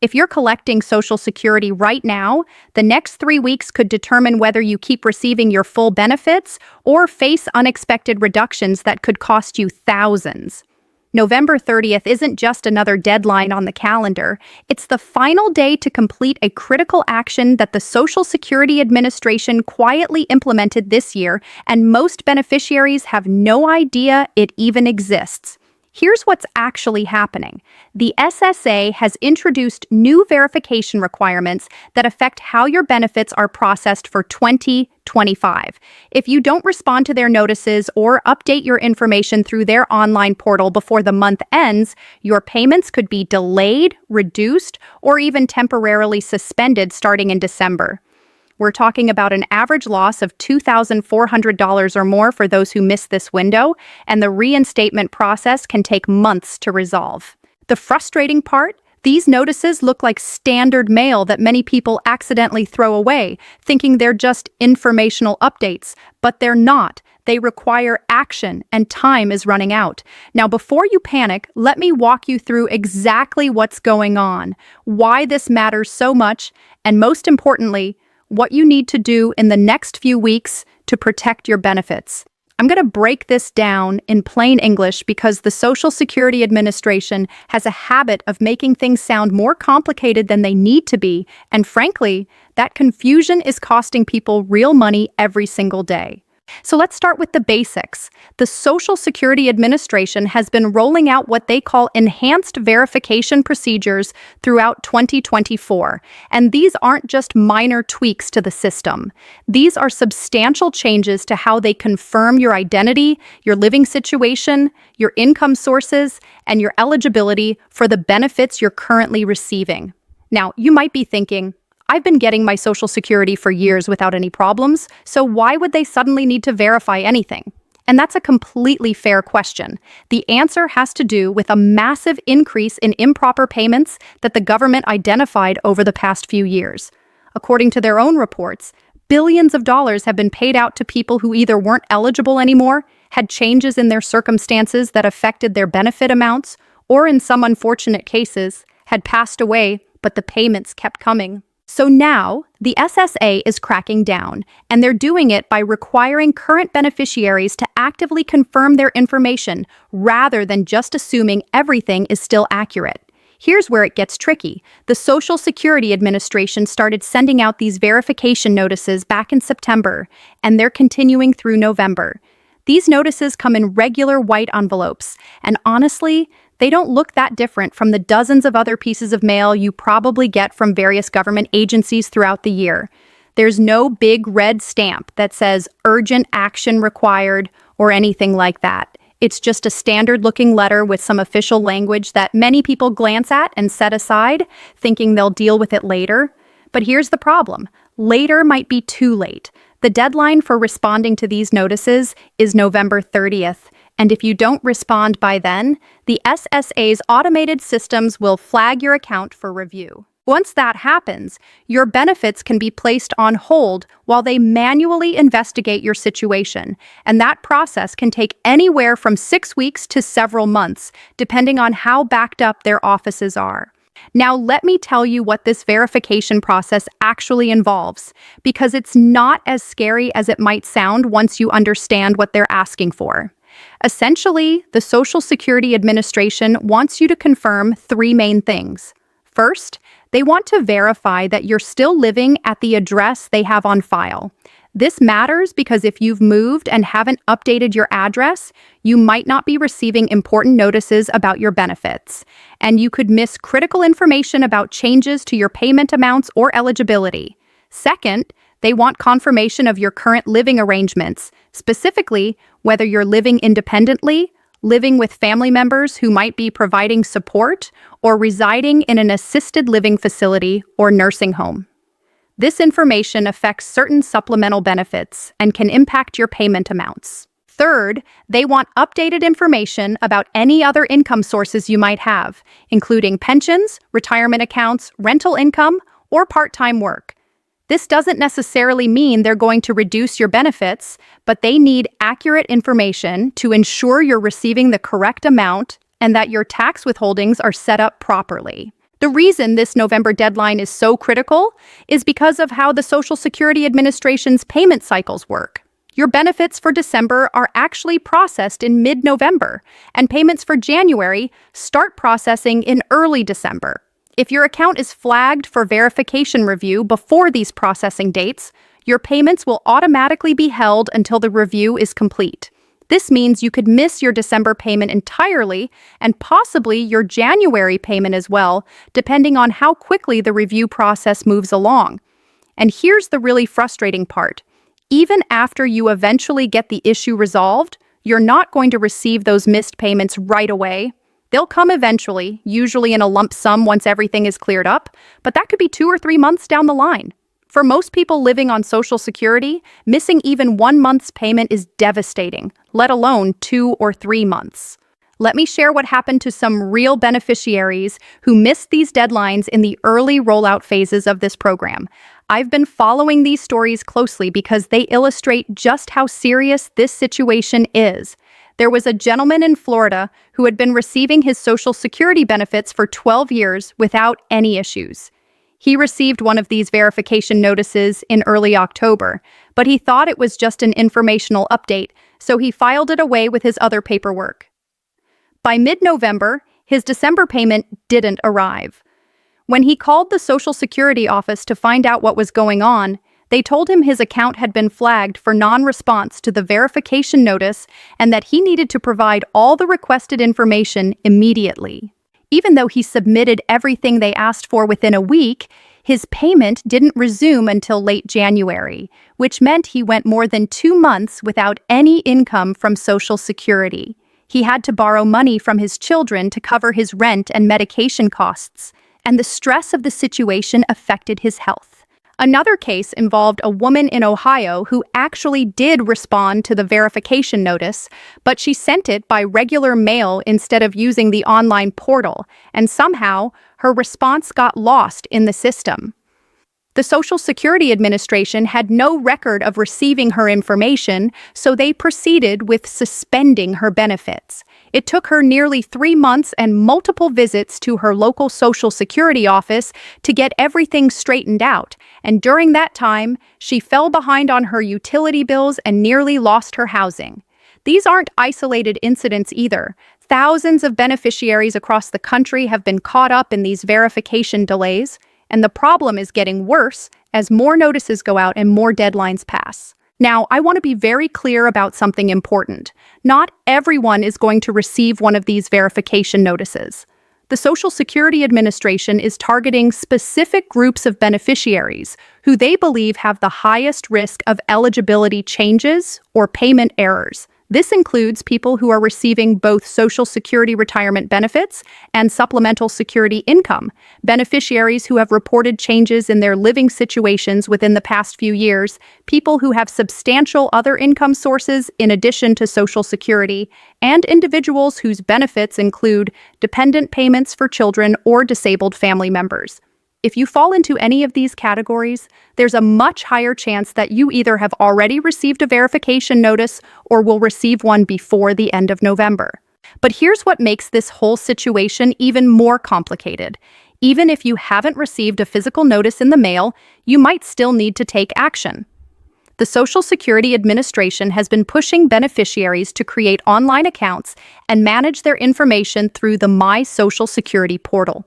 If you're collecting Social Security right now, the next 3 weeks could determine whether you keep receiving your full benefits or face unexpected reductions that could cost you thousands. November 30th isn't just another deadline on the calendar. It's the final day to complete a critical action that the Social Security Administration quietly implemented this year, and most beneficiaries have no idea it even exists. Here's what's actually happening. The SSA has introduced new verification requirements that affect how your benefits are processed for 2025. If you don't respond to their notices or update your information through their online portal before the month ends, your payments could be delayed, reduced, or even temporarily suspended starting in December. We're talking about an average loss of $2,400 or more for those who miss this window, and the reinstatement process can take months to resolve. The frustrating part? These notices look like standard mail that many people accidentally throw away, thinking they're just informational updates, but they're not. They require action, and time is running out. Now, before you panic, let me walk you through exactly what's going on, why this matters so much, and most importantly, what you need to do in the next few weeks to protect your benefits. I'm going to break this down in plain English because the Social Security Administration has a habit of making things sound more complicated than they need to be, and frankly, that confusion is costing people real money every single day. So let's start with the basics. The Social Security Administration has been rolling out what they call enhanced verification procedures throughout 2024. And these aren't just minor tweaks to the system. These are substantial changes to how they confirm your identity, your living situation, your income sources, and your eligibility for the benefits you're currently receiving. Now, you might be thinking, I've been getting my Social Security for years without any problems, so why would they suddenly need to verify anything? And that's a completely fair question. The answer has to do with a massive increase in improper payments that the government identified over the past few years. According to their own reports, billions of dollars have been paid out to people who either weren't eligible anymore, had changes in their circumstances that affected their benefit amounts, or in some unfortunate cases, had passed away, but the payments kept coming. So now, the SSA is cracking down, and they're doing it by requiring current beneficiaries to actively confirm their information rather than just assuming everything is still accurate. Here's where it gets tricky. The Social Security Administration started sending out these verification notices back in September, and they're continuing through November. These notices come in regular white envelopes, and honestly, they don't look that different from the dozens of other pieces of mail you probably get from various government agencies throughout the year. There's no big red stamp that says urgent action required or anything like that. It's just a standard-looking letter with some official language that many people glance at and set aside, thinking they'll deal with it later. But here's the problem. Later might be too late. The deadline for responding to these notices is November 30th. And if you don't respond by then, the SSA's automated systems will flag your account for review. Once that happens, your benefits can be placed on hold while they manually investigate your situation, and that process can take anywhere from 6 weeks to several months, depending on how backed up their offices are. Now, let me tell you what this verification process actually involves, because it's not as scary as it might sound once you understand what they're asking for. Essentially, the Social Security Administration wants you to confirm 3 main things. First, they want to verify that you're still living at the address they have on file. This matters because if you've moved and haven't updated your address, you might not be receiving important notices about your benefits, and you could miss critical information about changes to your payment amounts or eligibility. Second, they want confirmation of your current living arrangements, specifically whether you're living independently, living with family members who might be providing support, or residing in an assisted living facility or nursing home. This information affects certain supplemental benefits and can impact your payment amounts. Third, they want updated information about any other income sources you might have, including pensions, retirement accounts, rental income, or part-time work. This doesn't necessarily mean they're going to reduce your benefits, but they need accurate information to ensure you're receiving the correct amount and that your tax withholdings are set up properly. The reason this November deadline is so critical is because of how the Social Security Administration's payment cycles work. Your benefits for December are actually processed in mid-November, and payments for January start processing in early December. If your account is flagged for verification review before these processing dates, your payments will automatically be held until the review is complete. This means you could miss your December payment entirely and possibly your January payment as well, depending on how quickly the review process moves along. And here's the really frustrating part. Even after you eventually get the issue resolved, you're not going to receive those missed payments right away. They'll come eventually, usually in a lump sum once everything is cleared up, but that could be 2 or 3 months down the line. For most people living on Social Security, missing even 1 month's payment is devastating, let alone 2 or 3 months. Let me share what happened to some real beneficiaries who missed these deadlines in the early rollout phases of this program. I've been following these stories closely because they illustrate just how serious this situation is. There was a gentleman in Florida who had been receiving his Social Security benefits for 12 years without any issues. He received one of these verification notices in early October, but he thought it was just an informational update, so he filed it away with his other paperwork. By mid-November, his December payment didn't arrive. When he called the Social Security office to find out what was going on, they told him his account had been flagged for non-response to the verification notice and that he needed to provide all the requested information immediately. Even though he submitted everything they asked for within a week, his payment didn't resume until late January, which meant he went more than 2 months without any income from Social Security. He had to borrow money from his children to cover his rent and medication costs, and the stress of the situation affected his health. Another case involved a woman in Ohio who actually did respond to the verification notice, but she sent it by regular mail instead of using the online portal, and somehow her response got lost in the system. The Social Security Administration had no record of receiving her information, so they proceeded with suspending her benefits. It took her nearly 3 months and multiple visits to her local Social Security office to get everything straightened out, and during that time, she fell behind on her utility bills and nearly lost her housing. These aren't isolated incidents either. Thousands of beneficiaries across the country have been caught up in these verification delays, and the problem is getting worse as more notices go out and more deadlines pass. Now, I want to be very clear about something important. Not everyone is going to receive one of these verification notices. The Social Security Administration is targeting specific groups of beneficiaries who they believe have the highest risk of eligibility changes or payment errors. This includes people who are receiving both Social Security retirement benefits and supplemental security income, beneficiaries who have reported changes in their living situations within the past few years, people who have substantial other income sources in addition to Social Security, and individuals whose benefits include dependent payments for children or disabled family members. If you fall into any of these categories, there's a much higher chance that you either have already received a verification notice or will receive one before the end of November. But here's what makes this whole situation even more complicated. Even if you haven't received a physical notice in the mail, you might still need to take action. The Social Security Administration has been pushing beneficiaries to create online accounts and manage their information through the My Social Security portal.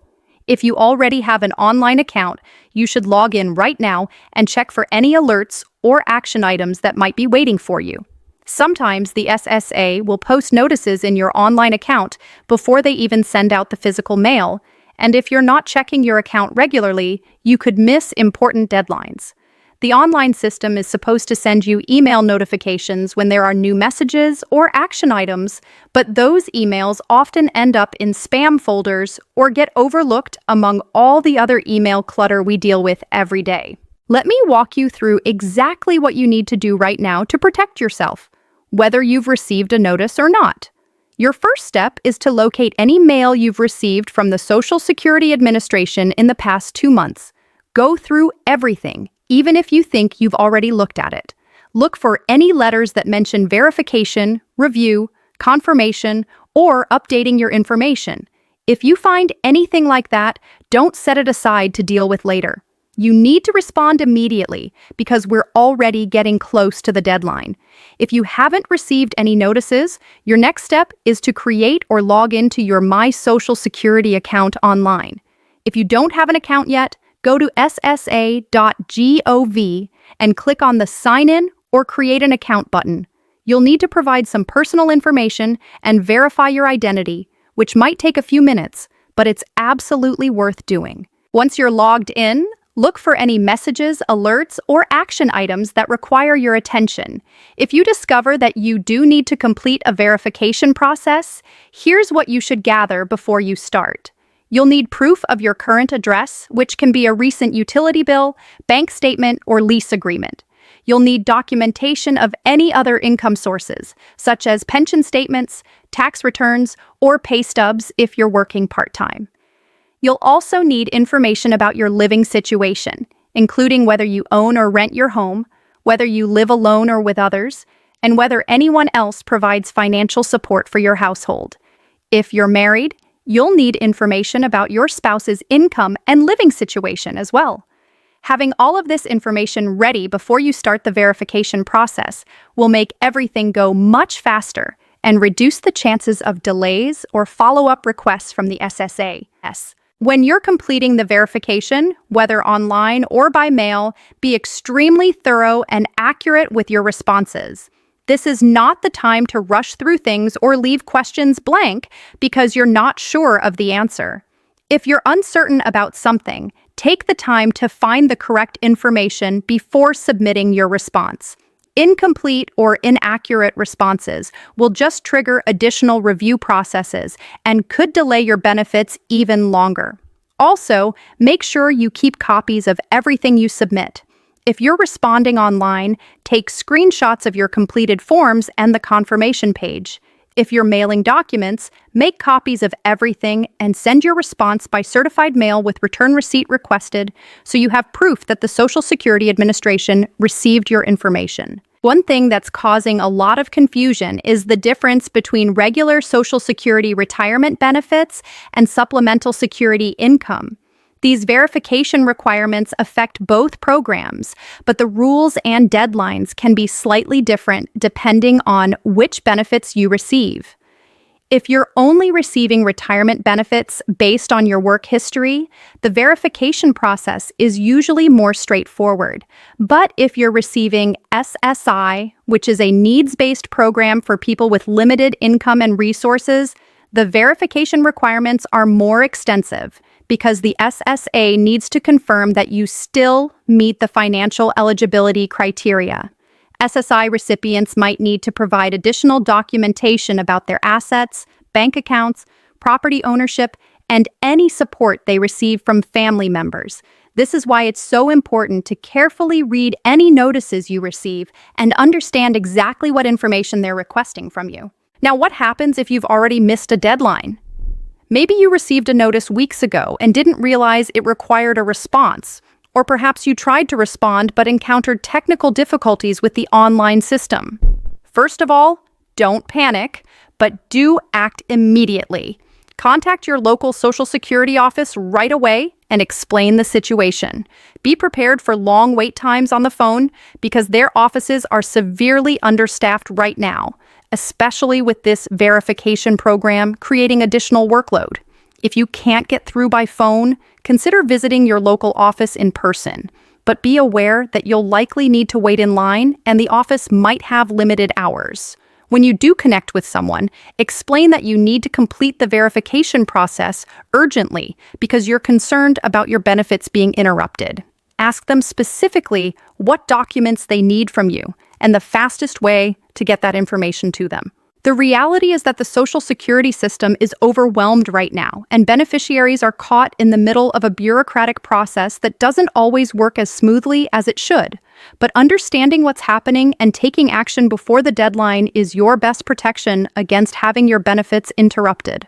If you already have an online account, you should log in right now and check for any alerts or action items that might be waiting for you. Sometimes the SSA will post notices in your online account before they even send out the physical mail, and if you're not checking your account regularly, you could miss important deadlines. The online system is supposed to send you email notifications when there are new messages or action items, but those emails often end up in spam folders or get overlooked among all the other email clutter we deal with every day. Let me walk you through exactly what you need to do right now to protect yourself, whether you've received a notice or not. Your first step is to locate any mail you've received from the Social Security Administration in the past 2 months. Go through everything, even if you think you've already looked at it. Look for any letters that mention verification, review, confirmation, or updating your information. If you find anything like that, don't set it aside to deal with later. You need to respond immediately because we're already getting close to the deadline. If you haven't received any notices, your next step is to create or log into your My Social Security account online. If you don't have an account yet, go to ssa.gov and click on the Sign In or Create an Account button. You'll need to provide some personal information and verify your identity, which might take a few minutes, but it's absolutely worth doing. Once you're logged in, look for any messages, alerts, or action items that require your attention. If you discover that you do need to complete a verification process, here's what you should gather before you start. You'll need proof of your current address, which can be a recent utility bill, bank statement, or lease agreement. You'll need documentation of any other income sources, such as pension statements, tax returns, or pay stubs if you're working part-time. You'll also need information about your living situation, including whether you own or rent your home, whether you live alone or with others, and whether anyone else provides financial support for your household. If you're married, you'll need information about your spouse's income and living situation as well. Having all of this information ready before you start the verification process will make everything go much faster and reduce the chances of delays or follow-up requests from the SSA. When you're completing the verification, whether online or by mail, be extremely thorough and accurate with your responses. This is not the time to rush through things or leave questions blank because you're not sure of the answer. If you're uncertain about something, take the time to find the correct information before submitting your response. Incomplete or inaccurate responses will just trigger additional review processes and could delay your benefits even longer. Also, make sure you keep copies of everything you submit. If you're responding online, take screenshots of your completed forms and the confirmation page. If you're mailing documents, make copies of everything and send your response by certified mail with return receipt requested so you have proof that the Social Security Administration received your information. One thing that's causing a lot of confusion is the difference between regular Social Security retirement benefits and supplemental security income. These verification requirements affect both programs, but the rules and deadlines can be slightly different depending on which benefits you receive. If you're only receiving retirement benefits based on your work history, the verification process is usually more straightforward. But if you're receiving SSI, which is a needs-based program for people with limited income and resources, the verification requirements are more extensive because the SSA needs to confirm that you still meet the financial eligibility criteria. SSI recipients might need to provide additional documentation about their assets, bank accounts, property ownership, and any support they receive from family members. This is why it's so important to carefully read any notices you receive and understand exactly what information they're requesting from you. Now, what happens if you've already missed a deadline? Maybe you received a notice weeks ago and didn't realize it required a response. Or perhaps you tried to respond but encountered technical difficulties with the online system. First of all, don't panic, but do act immediately. Contact your local Social Security office right away and explain the situation. Be prepared for long wait times on the phone because their offices are severely understaffed right now, especially with this verification program creating additional workload. If you can't get through by phone, consider visiting your local office in person. But be aware that you'll likely need to wait in line and the office might have limited hours. When you do connect with someone, explain that you need to complete the verification process urgently because you're concerned about your benefits being interrupted. Ask them specifically what documents they need from you and the fastest way to get that information to them. The reality is that the Social Security system is overwhelmed right now, and beneficiaries are caught in the middle of a bureaucratic process that doesn't always work as smoothly as it should. But understanding what's happening and taking action before the deadline is your best protection against having your benefits interrupted.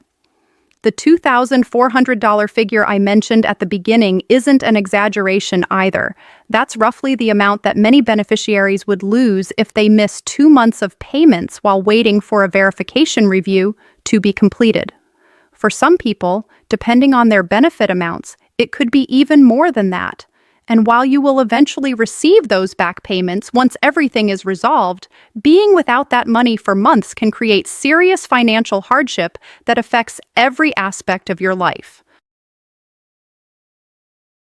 The $2,400 figure I mentioned at the beginning isn't an exaggeration either. That's roughly the amount that many beneficiaries would lose if they miss 2 months of payments while waiting for a verification review to be completed. For some people, depending on their benefit amounts, it could be even more than that. And while you will eventually receive those back payments once everything is resolved, being without that money for months can create serious financial hardship that affects every aspect of your life.